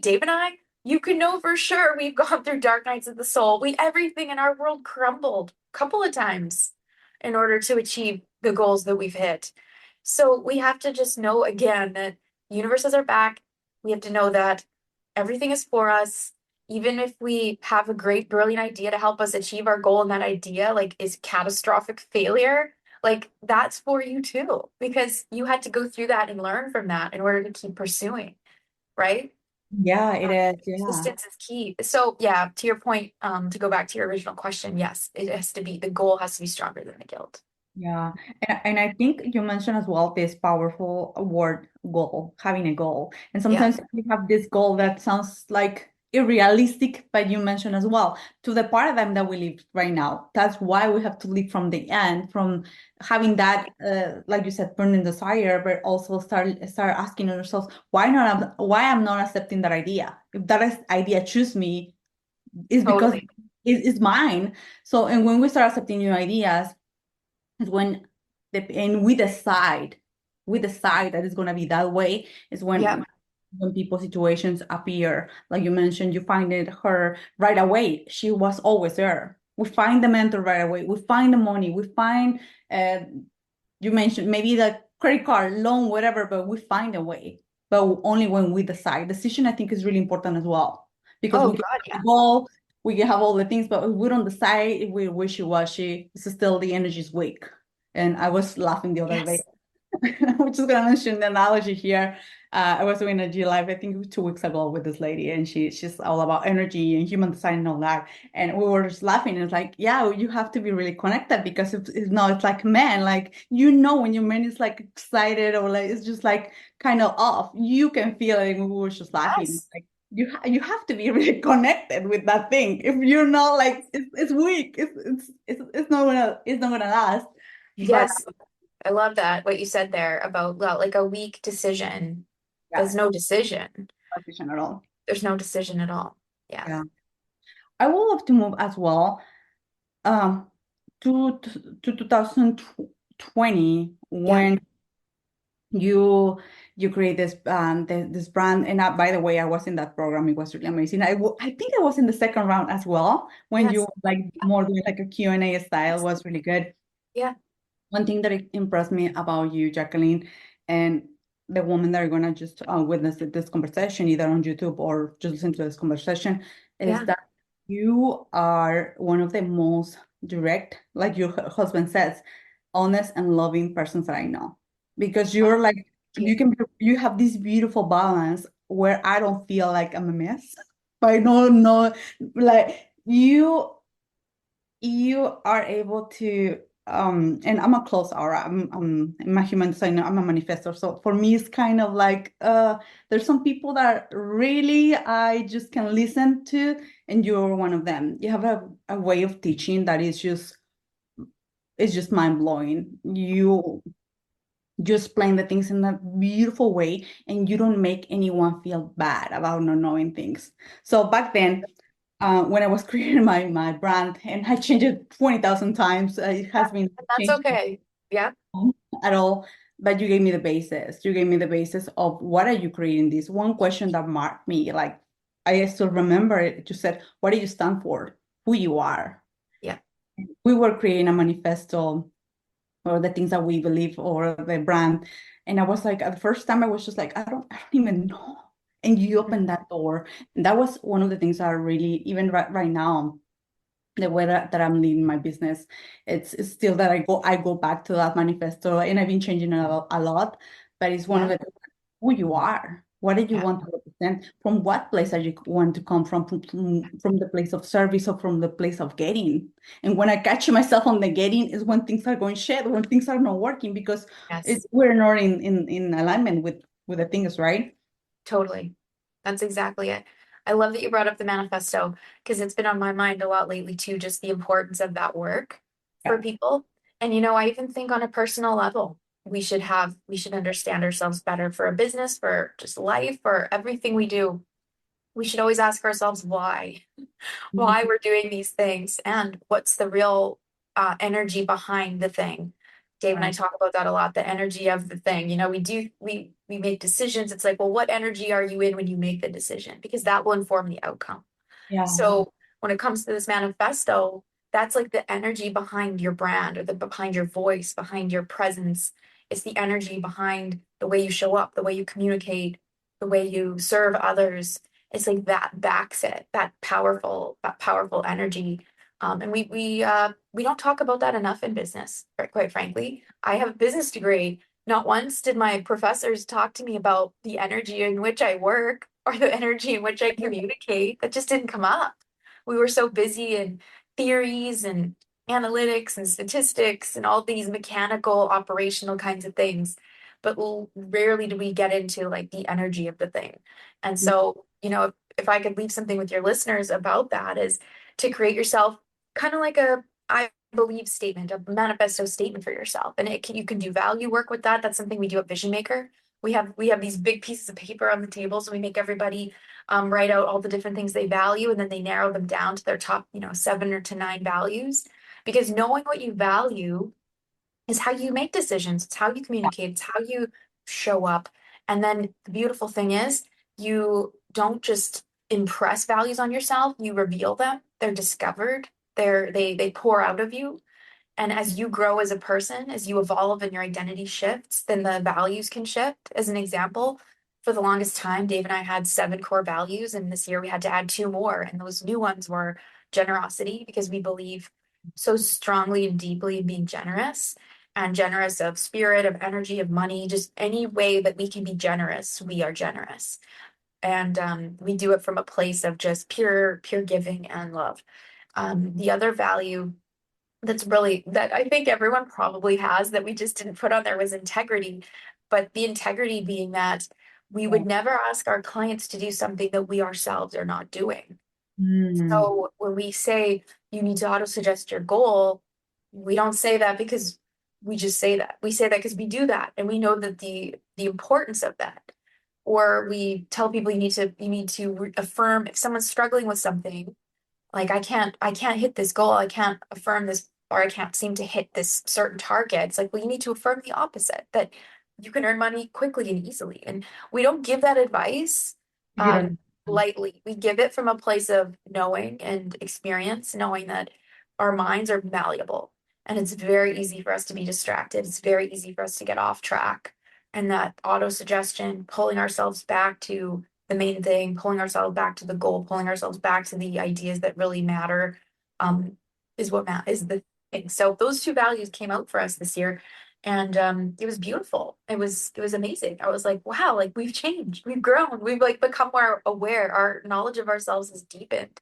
[SPEAKER 2] Dave and I, you can know for sure we've gone through dark nights of the soul. Everything in our world crumbled a couple of times in order to achieve the goals that we've hit. So we have to just know again that universe has our back. We have to know that everything is for us. Even if we have a great, brilliant idea to help us achieve our goal, and that idea like is catastrophic failure, like that's for you too, because you had to go through that and learn from that in order to keep pursuing, right?
[SPEAKER 1] Yeah, it is. Yeah.
[SPEAKER 2] Persistence is key. So yeah, to your point, to go back to your original question, yes, it has to be, the goal has to be stronger than the guilt.
[SPEAKER 1] Yeah. And I think you mentioned as well this powerful word goal, having a goal. And
[SPEAKER 2] Yeah.
[SPEAKER 1] sometimes we have this goal that sounds like unrealistic, but you mentioned as well to the paradigm that we live right now. That's why we have to live from the end, from having that, like you said, burning desire, but also start asking ourselves, why I'm not accepting that idea? If idea choose me, it's because
[SPEAKER 2] Totally.
[SPEAKER 1] it's mine. So, and when we start accepting new ideas, is when and we decide that it's going to be that way is
[SPEAKER 2] Yeah.
[SPEAKER 1] when people situations appear, like you mentioned, you find it her right away. She was always there. We find the mentor right away, we find the money, we find uh, you mentioned maybe the credit card loan, whatever, but we find a way. But only when we decide. Decision, I think, is really important as well, because
[SPEAKER 2] Oh
[SPEAKER 1] we can
[SPEAKER 2] God, yeah.
[SPEAKER 1] go, we can have all the things, but if we don't decide, if we're wishy-washy, it's still the energy is weak. And I was laughing the other day.
[SPEAKER 2] Yes.
[SPEAKER 1] I'm just gonna mention the analogy here. I was doing a G Live, I think it was 2 weeks ago with this lady, and she's all about energy and human design and all that. And we were just laughing, and it's like, yeah, you have to be really connected because it's not, it's like men, like when your man is like excited or like it's just like kind of off, you can feel it. And we were just laughing,
[SPEAKER 2] Yes.
[SPEAKER 1] like you have to be really connected with that thing. If you're not, like it's weak, it's not gonna last. But
[SPEAKER 2] Yes. I love that, what you said there about well, like a weak decision. There's
[SPEAKER 1] yes,
[SPEAKER 2] no decision.
[SPEAKER 1] not at all.
[SPEAKER 2] There's no decision at all. Yeah.
[SPEAKER 1] Yeah. I would love to move as well um, to 2020
[SPEAKER 2] Yeah.
[SPEAKER 1] when you create this brand. And by the way, I was in that program. It was really amazing. I think I was in the second round as well when you
[SPEAKER 2] Yes.
[SPEAKER 1] like more doing like a Q&A style,
[SPEAKER 2] Yes.
[SPEAKER 1] was really good.
[SPEAKER 2] Yeah.
[SPEAKER 1] One thing that impressed me about you, Jacqueline, and the women that are gonna just witness this conversation, either on YouTube or just listen to this conversation, is
[SPEAKER 2] Yeah.
[SPEAKER 1] that you are one of the most direct, like your husband says, honest and loving persons that I know. Because
[SPEAKER 2] Oh,
[SPEAKER 1] you're like
[SPEAKER 2] thank you.
[SPEAKER 1] you have this beautiful balance where I don't feel like I'm a mess. But I don't know, like you are able to and I'm a close aura. I'm a human designer, I'm a manifestor. So for me it's kind of like there's some people that really I just can listen to, and you're one of them. You have a way of teaching that is just it's just mind-blowing. You just explain the things in a beautiful way, and you don't make anyone feel bad about not knowing things. So back then, when I was creating my brand, and I changed it 20,000 times. It
[SPEAKER 2] Yeah.
[SPEAKER 1] has been
[SPEAKER 2] And that's
[SPEAKER 1] changed
[SPEAKER 2] okay. Yeah.
[SPEAKER 1] at all. But you gave me the basis. You gave me the basis of what are you creating this? One question that marked me, like I still remember it. You said, what do you stand for? Who you are.
[SPEAKER 2] Yeah.
[SPEAKER 1] We were creating a manifesto or the things that we believe or the brand. And I was like, at the first time, I was just like, I don't even know. And you opened that door. And that was one of the things that are really, even right now, the way that I'm leading my business, it's still that I go back to that manifesto, and I've been changing it a lot, but it's one of
[SPEAKER 2] Yeah.
[SPEAKER 1] the who you are. What do you
[SPEAKER 2] Yeah.
[SPEAKER 1] want to represent? From what place are you want to come from the place of service or from the place of getting? And when I catch myself on the getting is when things are going shit, when things are not working because
[SPEAKER 2] Yes.
[SPEAKER 1] we're not in alignment with the things, right?
[SPEAKER 2] Totally. That's exactly it. I love that you brought up the manifesto because it's been on my mind a lot lately too, just the importance of that work for
[SPEAKER 1] Yeah.
[SPEAKER 2] people. And I even think on a personal level, we should understand ourselves better for a business, for just life, for everything we do. We should always ask ourselves why
[SPEAKER 1] Mhm.
[SPEAKER 2] we're doing these things, and what's the real energy behind the thing. Dave and I
[SPEAKER 1] Yeah.
[SPEAKER 2] talk about that a lot, the energy of the thing. We make decisions. It's like, well, what energy are you in when you make the decision? Because that will inform the outcome.
[SPEAKER 1] Yeah.
[SPEAKER 2] So when it comes to this manifesto, that's like the energy behind your brand or the behind your voice, behind your presence. It's the energy behind the way you show up, the way you communicate. the way you serve others, it's like that backs it, that powerful energy. And we don't talk about that enough in business, quite frankly. I have a business degree. Not once did my professors talk to me about the energy in which I work or the energy in which I communicate. That just didn't come up. We were so busy in theories and analytics and statistics and all these mechanical operational kinds of things, but rarely do we get into like the energy of the thing. And so, if I could leave something with your listeners about that is to create yourself kind of like a I believe statement, a manifesto statement for yourself. And you can do value work with that. That's something we do at Vision Maker. We have these big pieces of paper on the table, so we make everybody write out all the different things they value, and then they narrow them down to their top, 7 or 9 values. Because knowing what you value is how you make decisions. It's how you communicate. It's how you show up. And then the beautiful thing is you don't just impress values on yourself, you reveal them. They're discovered. They pour out of you. And as you grow as a person, as you evolve and your identity shifts, then the values can shift. As an example, for the longest time, Dave and I had 7 core values, and this year we had to add 2 more. And those new ones were generosity, because we believe so strongly and deeply in being generous, and generous of spirit, of energy, of money, just any way that we can be generous, we are generous. And we do it from a place of just pure giving and love. The other value that I think everyone probably has that we just didn't put on there was integrity. But the integrity being that we would never ask our clients to do something that we ourselves are not doing.
[SPEAKER 1] Mm.
[SPEAKER 2] So when we say you need to auto suggest your goal, we don't say that because we just say that. We say that because we do that, and we know that the importance of that. Or we tell people you need to affirm if someone's struggling with something, like I can't hit this goal, I can't affirm this, or I can't seem to hit this certain target. It's like, well, you need to affirm the opposite, that you can earn money quickly and easily. And we don't give that advice
[SPEAKER 1] You don't.
[SPEAKER 2] lightly. We give it from a place of knowing and experience, knowing that our minds are malleable, and it's very easy for us to be distracted. It's very easy for us to get off track. And that auto suggestion, pulling ourselves back to the main thing, pulling ourselves back to the goal, pulling ourselves back to the ideas that really matter, um, is the thing. So those 2 values came out for us this year, and it was beautiful. It was amazing. I was like, wow, like we've changed, we've grown, we've like become more aware. Our knowledge of ourselves has deepened,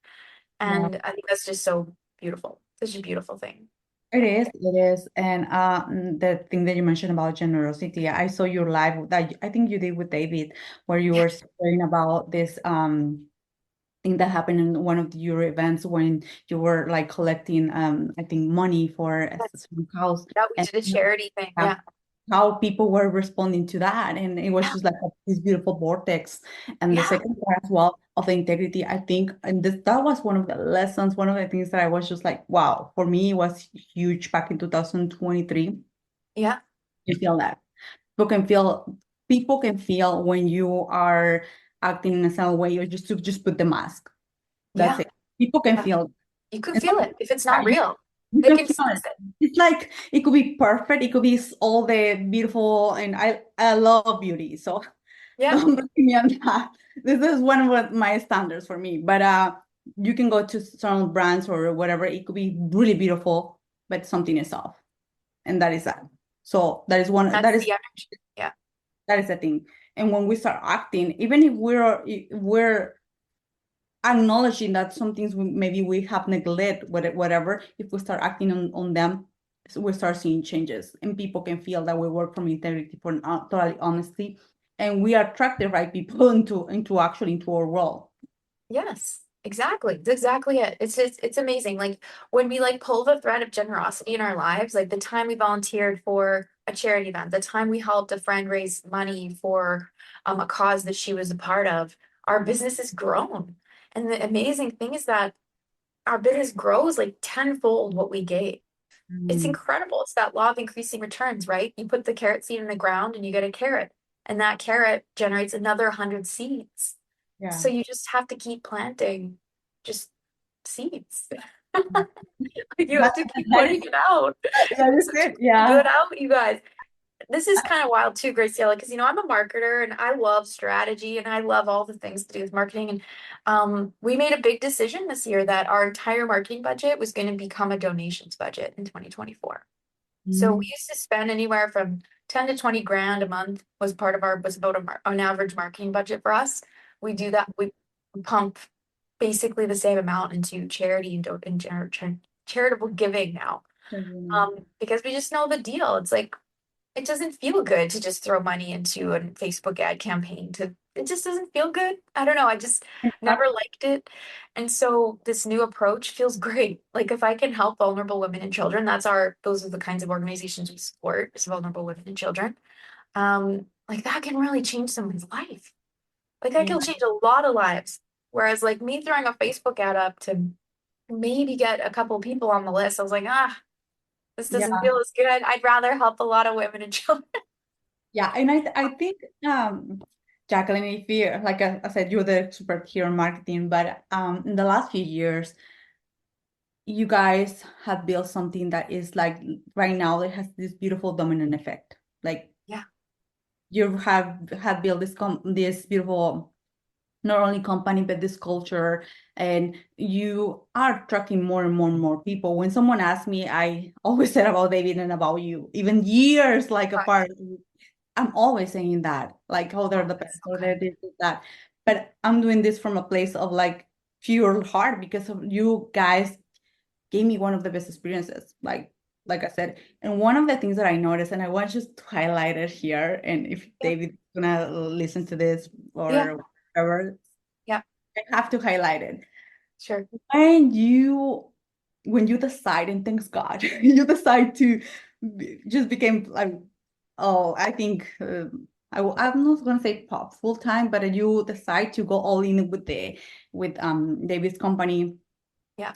[SPEAKER 1] Yeah.
[SPEAKER 2] and I think that's just so beautiful. Such a beautiful thing.
[SPEAKER 1] It is, it is. And the thing that you mentioned about generosity, I saw your live that I think you did with David, where you
[SPEAKER 2] Yeah,
[SPEAKER 1] were sharing about this thing that happened in one of your events when you were like collecting I think money for some house,
[SPEAKER 2] that we
[SPEAKER 1] and
[SPEAKER 2] did a charity thing.
[SPEAKER 1] uh,
[SPEAKER 2] Yeah,
[SPEAKER 1] how people were responding to that. And it was
[SPEAKER 2] yeah,
[SPEAKER 1] just like this beautiful vortex. And the
[SPEAKER 2] yeah,
[SPEAKER 1] second part as well of the integrity, I think, and that was one of the lessons, one of the things that I was just like, wow, for me, it was huge back in 2023.
[SPEAKER 2] yeah,
[SPEAKER 1] You feel that. People can feel when you are acting in a certain way, or just put the mask. That's
[SPEAKER 2] yeah,
[SPEAKER 1] it. People can
[SPEAKER 2] yeah.
[SPEAKER 1] feel.
[SPEAKER 2] You can
[SPEAKER 1] And
[SPEAKER 2] feel it if it's
[SPEAKER 1] yeah,
[SPEAKER 2] not real.
[SPEAKER 1] you
[SPEAKER 2] They
[SPEAKER 1] can
[SPEAKER 2] can
[SPEAKER 1] feel
[SPEAKER 2] sense
[SPEAKER 1] it.
[SPEAKER 2] it.
[SPEAKER 1] It's like it could be perfect. It could be all the beautiful, and I love beauty. So
[SPEAKER 2] Yeah,
[SPEAKER 1] don't look me on that. This is one of my standards for me. But you can go to some brands or whatever. It could be really beautiful, but something is off, and that is that. So that is one.
[SPEAKER 2] that's the energy. Yeah.
[SPEAKER 1] That is the thing. And when we start acting, even if we're acknowledging that some things maybe we have neglected, whatever, if we start acting on them, so we start seeing changes, and people can feel that we work from integrity, for totally honesty, and we attract the right people into our world.
[SPEAKER 2] Yes, exactly. It's exactly it. It's amazing. Like when we like pull the thread of generosity in our lives, like the time we volunteered for a charity event, the time we helped a friend raise money for a cause that she was a part of, our business has grown. And the amazing thing is that our business grows like tenfold what we gave. It's
[SPEAKER 1] Mm,
[SPEAKER 2] incredible. It's that law of increasing returns, right? You put the carrot seed in the ground and you get a carrot, and that carrot generates another 100 seeds.
[SPEAKER 1] yeah.
[SPEAKER 2] So you just have to keep planting just seeds. You
[SPEAKER 1] That,
[SPEAKER 2] have to keep
[SPEAKER 1] that is
[SPEAKER 2] putting it out.
[SPEAKER 1] that is
[SPEAKER 2] So
[SPEAKER 1] it.
[SPEAKER 2] to put
[SPEAKER 1] Yeah.
[SPEAKER 2] it out, you guys. this is kind of wild too, Graciela, because I'm a marketer and I love strategy and I love all the things to do with marketing. And we made a big decision this year that our entire marketing budget was going to become a donations budget in 2024. So we
[SPEAKER 1] Mm,
[SPEAKER 2] used to spend anywhere from 10 to 20 grand a month was about an average marketing budget for us. We do that. We pump basically the same amount into charity and charitable giving now. Because we just know the deal. It's like it doesn't feel good to just throw money into a Facebook ad campaign it just doesn't feel good. I don't know. I just never liked it. And so this new approach feels great. Like if I can help vulnerable women and children, those are the kinds of organizations we support, is vulnerable women and children. Like that can really change someone's life. Like I
[SPEAKER 1] yeah,
[SPEAKER 2] can change a lot of lives. Whereas like me throwing a Facebook ad up to maybe get a couple people on the list, I was like, this doesn't
[SPEAKER 1] yeah,
[SPEAKER 2] feel as good. I'd rather help a lot of women and children.
[SPEAKER 1] yeah. And I think, Jacqueline, if you, like I said, you're the superhero in marketing, but in the last few years, you guys have built something that is like right now it has this beautiful dominant effect. Like
[SPEAKER 2] Yeah.
[SPEAKER 1] you have built this beautiful not only company but this culture, and you are attracting more and more and more people. When someone asks me, I always said about David and about you, even years like apart. I'm always saying that, like, oh, they're
[SPEAKER 2] Oh,
[SPEAKER 1] the best,
[SPEAKER 2] that's so
[SPEAKER 1] or they're
[SPEAKER 2] kind.
[SPEAKER 1] this, that. But I'm doing this from a place of like pure heart because of you guys gave me one of the best experiences. Like I said, and one of the things that I noticed, and I want just to highlight it here, and if
[SPEAKER 2] Yeah.
[SPEAKER 1] David's gonna listen to this
[SPEAKER 2] Yeah.
[SPEAKER 1] or whatever,
[SPEAKER 2] Yeah.
[SPEAKER 1] I have to highlight it.
[SPEAKER 2] Sure.
[SPEAKER 1] When you decide, and thanks God, you decide to just became like, oh, I think I'm not gonna say pop full time, but you decide to go all in with David's company.
[SPEAKER 2] Yeah.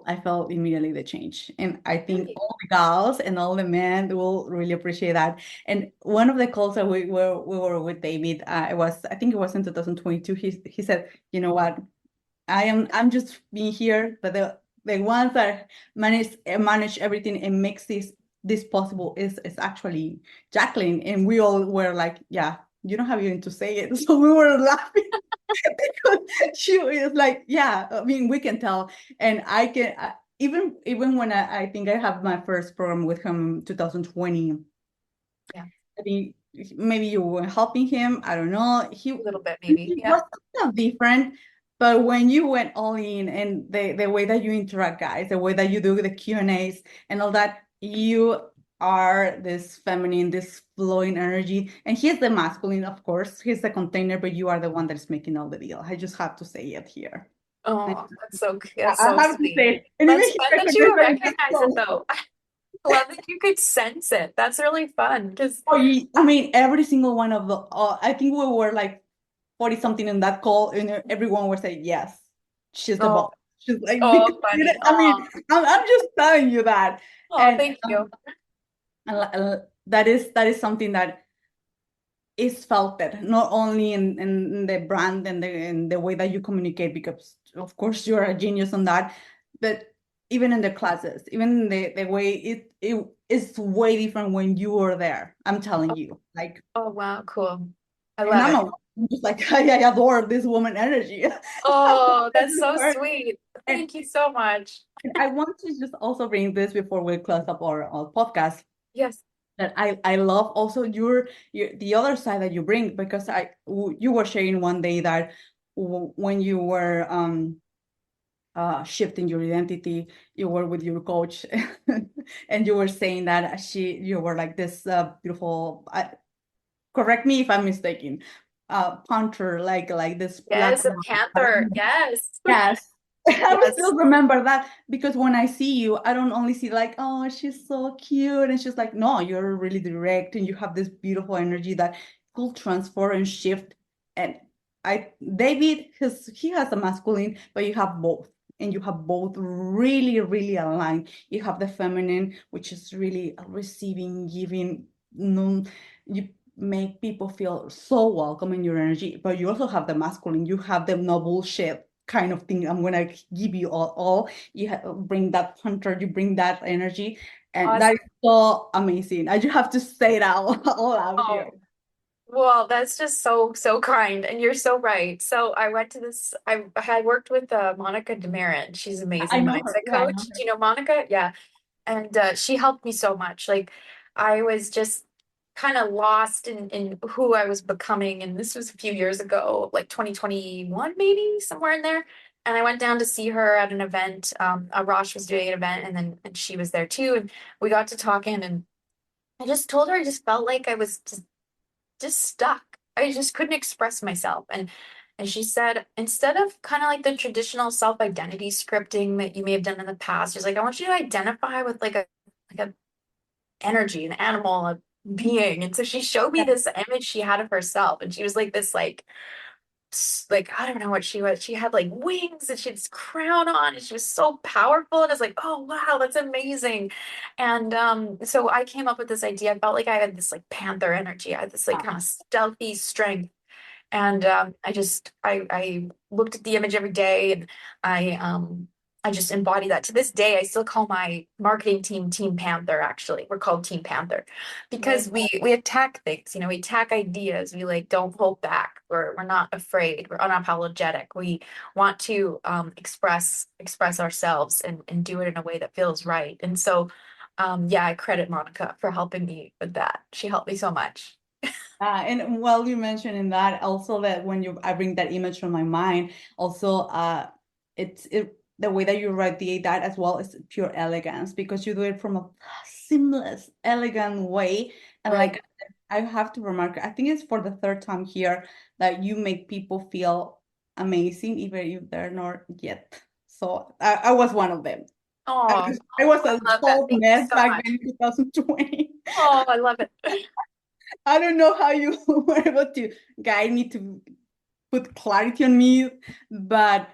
[SPEAKER 1] I felt immediately the change. And I think
[SPEAKER 2] Great.
[SPEAKER 1] all the gals and all the men will really appreciate that. And one of the calls that we were with David, I think it was in 2022. He said, you know what? I'm just being here, but the ones that manage everything and makes this possible is actually Jacqueline. And we all were like, yeah, you don't have even to say it. So we were laughing because she was like, yeah, I mean, we can tell. And I can even when I think I have my first program with him in 2020.
[SPEAKER 2] Yeah.
[SPEAKER 1] I think maybe you were helping him. I don't know.
[SPEAKER 2] A little bit, maybe.
[SPEAKER 1] He
[SPEAKER 2] Yeah.
[SPEAKER 1] was kind of different, but when you went all in and the way that you interact, guys, the way that you do the Q&As and all that, you are this feminine, this flowing energy. And he's the masculine, of course. He's the container, but you are the one that's making all the deal. I just have to say it here. I
[SPEAKER 2] Oh, that's
[SPEAKER 1] I
[SPEAKER 2] so
[SPEAKER 1] have to
[SPEAKER 2] sweet.
[SPEAKER 1] say it. And even
[SPEAKER 2] That's
[SPEAKER 1] he
[SPEAKER 2] fun that
[SPEAKER 1] recognized
[SPEAKER 2] you
[SPEAKER 1] that in this
[SPEAKER 2] recognize it
[SPEAKER 1] call.
[SPEAKER 2] though. I love that you could sense it. That's really fun because
[SPEAKER 1] Oh, I mean, every single one of I think we were like 40 something in that call, and everyone was saying, yes, she's the boss.
[SPEAKER 2] oh,
[SPEAKER 1] She's like, because,
[SPEAKER 2] oh, funny.
[SPEAKER 1] I mean, I'm just telling you that.
[SPEAKER 2] Oh,
[SPEAKER 1] And,
[SPEAKER 2] thank you.
[SPEAKER 1] that is something that is felt that not only in the brand and the way that you communicate, because of course you're a genius on that, but even in the classes, even the way it is way different when you are there. I'm telling
[SPEAKER 2] Oh,
[SPEAKER 1] you, like,
[SPEAKER 2] oh, wow, cool. I
[SPEAKER 1] and
[SPEAKER 2] love it.
[SPEAKER 1] I'm just like, I adore this woman energy.
[SPEAKER 2] Oh,
[SPEAKER 1] This
[SPEAKER 2] that's
[SPEAKER 1] is
[SPEAKER 2] so
[SPEAKER 1] her.
[SPEAKER 2] sweet.
[SPEAKER 1] And,
[SPEAKER 2] Thank you so much.
[SPEAKER 1] and I want to just also bring this before we close up our podcast,
[SPEAKER 2] Yes.
[SPEAKER 1] that I love also your the other side that you bring, because you were sharing one day that when you were shifting your identity, you were with your coach and you were saying that you were like this beautiful, correct me if I'm mistaken, punter, like this black
[SPEAKER 2] Yes, a
[SPEAKER 1] woman.
[SPEAKER 2] panther. Yes.
[SPEAKER 1] Yes. I will
[SPEAKER 2] Yes.
[SPEAKER 1] still remember that, because when I see you, I don't only see like, oh, she's so cute. And she's like, no, you're really direct and you have this beautiful energy that could transform and shift. And David, he has a masculine, but you have both. And you have both really, really aligned. You have the feminine, which is really receiving, giving. No, you make people feel so welcome in your energy, but you also have the masculine. You have the no bullshit kind of thing. I'm gonna give you all. You bring that hunter, you bring that energy, And that
[SPEAKER 2] Awesome.
[SPEAKER 1] is so amazing. I just have to say it out, all out here.
[SPEAKER 2] Oh, well, that's just so kind, and you're so right. So I went to this. I had worked with Monica Demarin. She's an
[SPEAKER 1] I
[SPEAKER 2] amazing
[SPEAKER 1] know her.
[SPEAKER 2] mindset
[SPEAKER 1] Yeah, I know
[SPEAKER 2] coach. Do you know Monica? Yeah, and she helped me so much. Like I was just kind of lost in who I was becoming, and this was a few years ago, like 2021, maybe somewhere in there. And I went down to see her at an event. Rosh was doing an event, and she was there too, and we got to talking, and I just told her I just felt like I was just stuck. I just couldn't express myself. And she said, instead of kind of like the traditional self-identity scripting that you may have done in the past, she's like, I want you to identify with like a energy, an animal, a being. And so she showed me
[SPEAKER 1] her.
[SPEAKER 2] this image she had of herself. And she was like this like I don't know what she was. She had like wings and she had this crown on and she was so powerful. And I was like, oh wow, that's amazing. And so I came up with this idea. I felt like I had this like panther energy. I had this like kind of stealthy strength. And I looked at the image every day and I just embody that. To this day, I still call my marketing team Team Panther, actually. We're called Team Panther because we attack things, we attack ideas. We like don't hold back. We're not afraid. We're unapologetic. We want to express ourselves and do it in a way that feels right. And so yeah, I credit Monica for helping me with that. She helped me so much.
[SPEAKER 1] And while you mentioned in that, also that when I bring that image from my mind, also the way that you radiate that as well is pure elegance because you do it from a seamless, elegant way. And
[SPEAKER 2] Right.
[SPEAKER 1] like I have to remark, I think it's for the third time here that you make people feel amazing, even if they're not yet. So I was one of them.
[SPEAKER 2] Oh,
[SPEAKER 1] I was
[SPEAKER 2] I
[SPEAKER 1] a
[SPEAKER 2] love that.
[SPEAKER 1] total
[SPEAKER 2] Thank you
[SPEAKER 1] mess
[SPEAKER 2] so
[SPEAKER 1] back
[SPEAKER 2] much.
[SPEAKER 1] then in 2020.
[SPEAKER 2] Oh, I love it.
[SPEAKER 1] I don't know how you were able to guide me to put clarity on me, but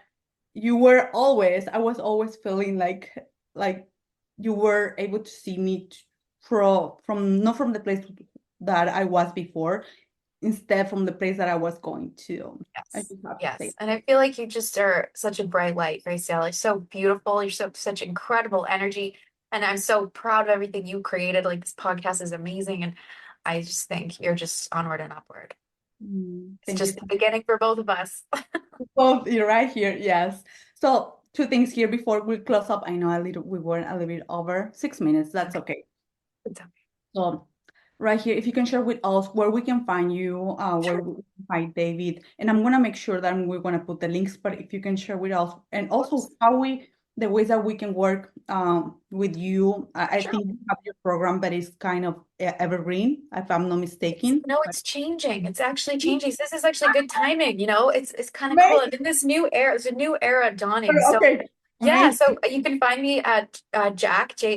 [SPEAKER 1] I was always feeling like you were able to see me from not from the place that I was before, instead from the place that I was going to. I
[SPEAKER 2] Yes.
[SPEAKER 1] just have to say
[SPEAKER 2] Yes. And I feel like you just are such a bright light, Graciela. You're so beautiful. You're such incredible energy. And I'm so proud of everything you created. Like this podcast is amazing. And I just think you're just onward and upward. It's
[SPEAKER 1] thank you
[SPEAKER 2] just
[SPEAKER 1] so
[SPEAKER 2] the
[SPEAKER 1] much.
[SPEAKER 2] beginning for both of us.
[SPEAKER 1] Both, you're right here, yes. So two things here before we close up. I know we were a little bit over 6 minutes. That's
[SPEAKER 2] Okay.
[SPEAKER 1] okay.
[SPEAKER 2] It's okay.
[SPEAKER 1] So right here, if you can share with us where we can find you, where
[SPEAKER 2] Sure.
[SPEAKER 1] we can find David, and I'm gonna make sure that we're gonna put the links, but if you can share with us, and
[SPEAKER 2] Of
[SPEAKER 1] also
[SPEAKER 2] course.
[SPEAKER 1] the ways that we can work with you. I
[SPEAKER 2] Sure.
[SPEAKER 1] think you have your program that is kind of evergreen, if I'm not
[SPEAKER 2] It's,
[SPEAKER 1] mistaken.
[SPEAKER 2] no, it's changing. It's actually changing. So this is actually good timing. It's kind of cool.
[SPEAKER 1] Amazing.
[SPEAKER 2] And in this new era, there's a new era dawning. So
[SPEAKER 1] Okay,
[SPEAKER 2] yeah,
[SPEAKER 1] amazing.
[SPEAKER 2] so you can find me at Jacq__Conway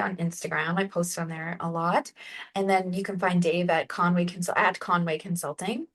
[SPEAKER 2] on Instagram. I post on there a lot. And then you can find Dave at Conway Consulting.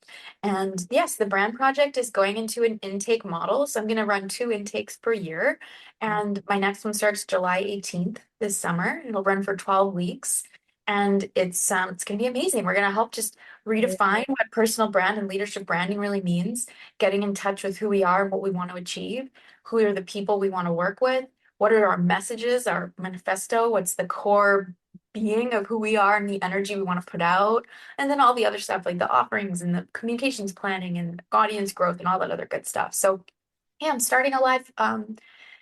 [SPEAKER 2] And yes, the brand project is going into an intake model. So I'm going to run 2 intakes per year. And my next one starts July 18th this summer. It'll run for 12 weeks. And it's going to be amazing. We're going to help just redefine what personal brand and leadership branding really means, getting in touch with who we are and what we want to achieve, who are the people we want to work with, what are our messages, our manifesto, what's the core being of who we are and the energy we want to put out, and then all the other stuff like the offerings and the communications planning and audience growth and all that other good stuff. So yeah, I'm starting a live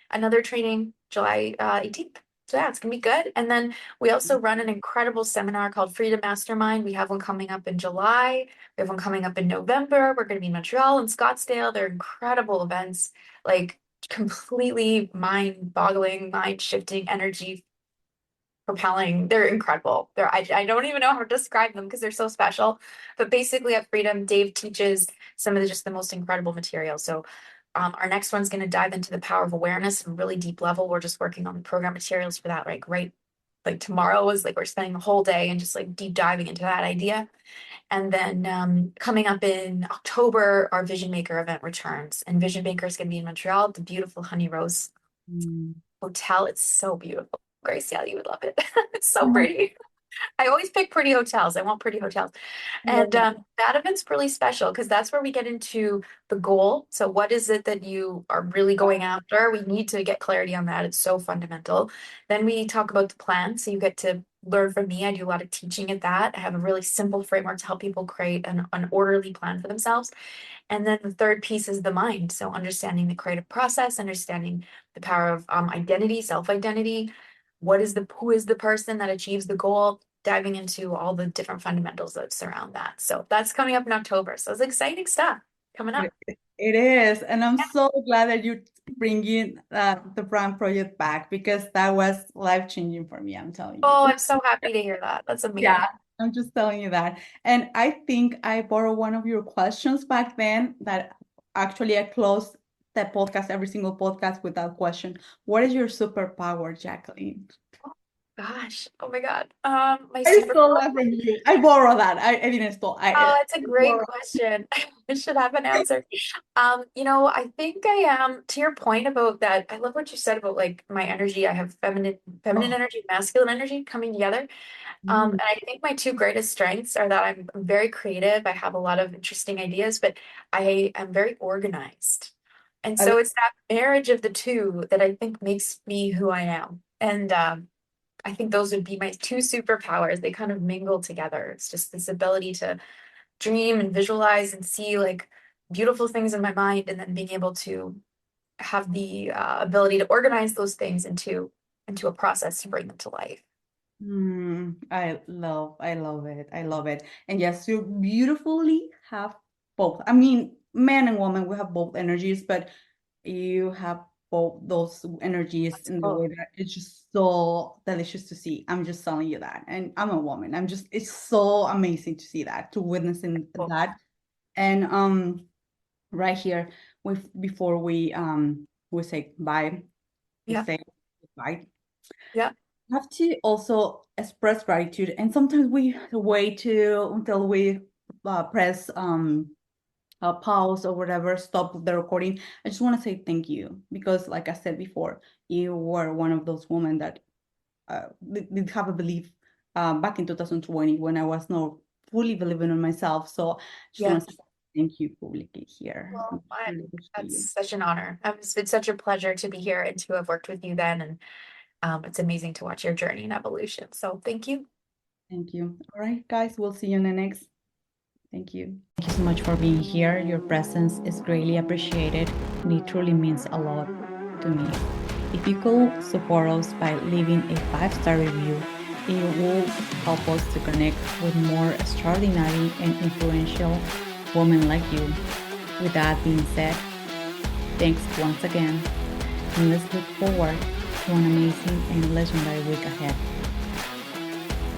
[SPEAKER 2] another training July 18th. So yeah, it's gonna be good. And then we also run an incredible seminar called Freedom Mastermind. We have one coming up in July. We have one coming up in November. We're gonna be in Montreal and Scottsdale. They're incredible events, like completely mind-boggling, mind-shifting, energy propelling. They're incredible. I don't even know how to describe them because they're so special. But basically at Freedom, Dave teaches some of just the most incredible material. So our next one's going to dive into the power of awareness and really deep level. We're just working on the program materials for that, like tomorrow was like we're spending the whole day and just like deep diving into that idea. And then coming up in October, our Vision Maker event returns. And Vision Maker is going to be in Montreal, the beautiful Honey Rose
[SPEAKER 1] Mm.
[SPEAKER 2] Hotel. It's so beautiful. Grace, yeah, you would love it. It's
[SPEAKER 1] Oh
[SPEAKER 2] so
[SPEAKER 1] my
[SPEAKER 2] pretty. I always pick pretty hotels. I want pretty hotels.
[SPEAKER 1] Love
[SPEAKER 2] And
[SPEAKER 1] that.
[SPEAKER 2] that event's really special because that's where we get into the goal. So, what is it that you are really going after? We need to get clarity on that. It's so fundamental. Then we talk about the plan. So, you get to learn from me. I do a lot of teaching at that. I have a really simple framework to help people create an orderly plan for themselves. And then the third piece is the mind. So, understanding the creative process, understanding the power of identity, self-identity. Who is the person that achieves the goal? Diving into all the different fundamentals that surround that. So that's coming up in October. So it's exciting stuff coming up.
[SPEAKER 1] It is, and I'm so glad that you're bringing the brand project back because that was life-changing for me, I'm telling you.
[SPEAKER 2] Oh, I'm so happy to hear that. That's
[SPEAKER 1] Yeah,
[SPEAKER 2] amazing.
[SPEAKER 1] I'm just telling you that. And I think I borrowed one of your questions back then that actually I closed that podcast, every single podcast with that question. What is your superpower, Jacqueline?
[SPEAKER 2] Oh, gosh. Oh my God. My
[SPEAKER 1] I stole
[SPEAKER 2] superpower.
[SPEAKER 1] that from you. I borrowed that. I didn't stole.
[SPEAKER 2] Oh,
[SPEAKER 1] I
[SPEAKER 2] it's a great
[SPEAKER 1] borrowed.
[SPEAKER 2] question. I should have an answer. I think I am to your point about that. I love what you said about like my energy. I have feminine
[SPEAKER 1] Oh,
[SPEAKER 2] energy, masculine energy coming together.
[SPEAKER 1] mm,
[SPEAKER 2] And I think my two greatest strengths are that I'm very creative. I have a lot of interesting ideas, but I am very organized. And
[SPEAKER 1] I love
[SPEAKER 2] so it's that marriage of the two that I think makes me who I am. And I think those would be my two superpowers. They kind of mingle together. It's just this ability to dream and visualize and see like beautiful things in my mind, and then being able to have the ability to organize those things into a process to bring them to life.
[SPEAKER 1] I love it. I love it. And yes, you beautifully have both. I mean, man and woman, we have both energies, but you have both those energies in the
[SPEAKER 2] Oh,
[SPEAKER 1] way that it's just so delicious to see. I'm just telling you that. And I'm a woman. It's so amazing to see that, to witnessing
[SPEAKER 2] cool.
[SPEAKER 1] that. And right here, before we say bye, we
[SPEAKER 2] Yeah,
[SPEAKER 1] say goodbye.
[SPEAKER 2] yeah,
[SPEAKER 1] Have to also express gratitude, and sometimes we wait until we press pause or whatever, stop the recording. I just want to say thank you because, like I said before, you were one of those women that did have a belief back in 2020 when I was not fully believing in myself. So I just
[SPEAKER 2] yeah.
[SPEAKER 1] want to say thank you publicly here.
[SPEAKER 2] Well,
[SPEAKER 1] Really appreciate
[SPEAKER 2] that's
[SPEAKER 1] you.
[SPEAKER 2] such an honor. It's been such a pleasure to be here and to have worked with you then. And it's amazing to watch your journey and evolution. So thank you.
[SPEAKER 1] Thank you. All right, guys, we'll see you in the next. Thank you. Thank you so much for being here. Your presence is greatly appreciated, and it truly means a lot to me. If you could support us by leaving a 5-star review, it will help us to connect with more extraordinary and influential women like you. With that being said, thanks once again, and let's look forward to an amazing and legendary week ahead.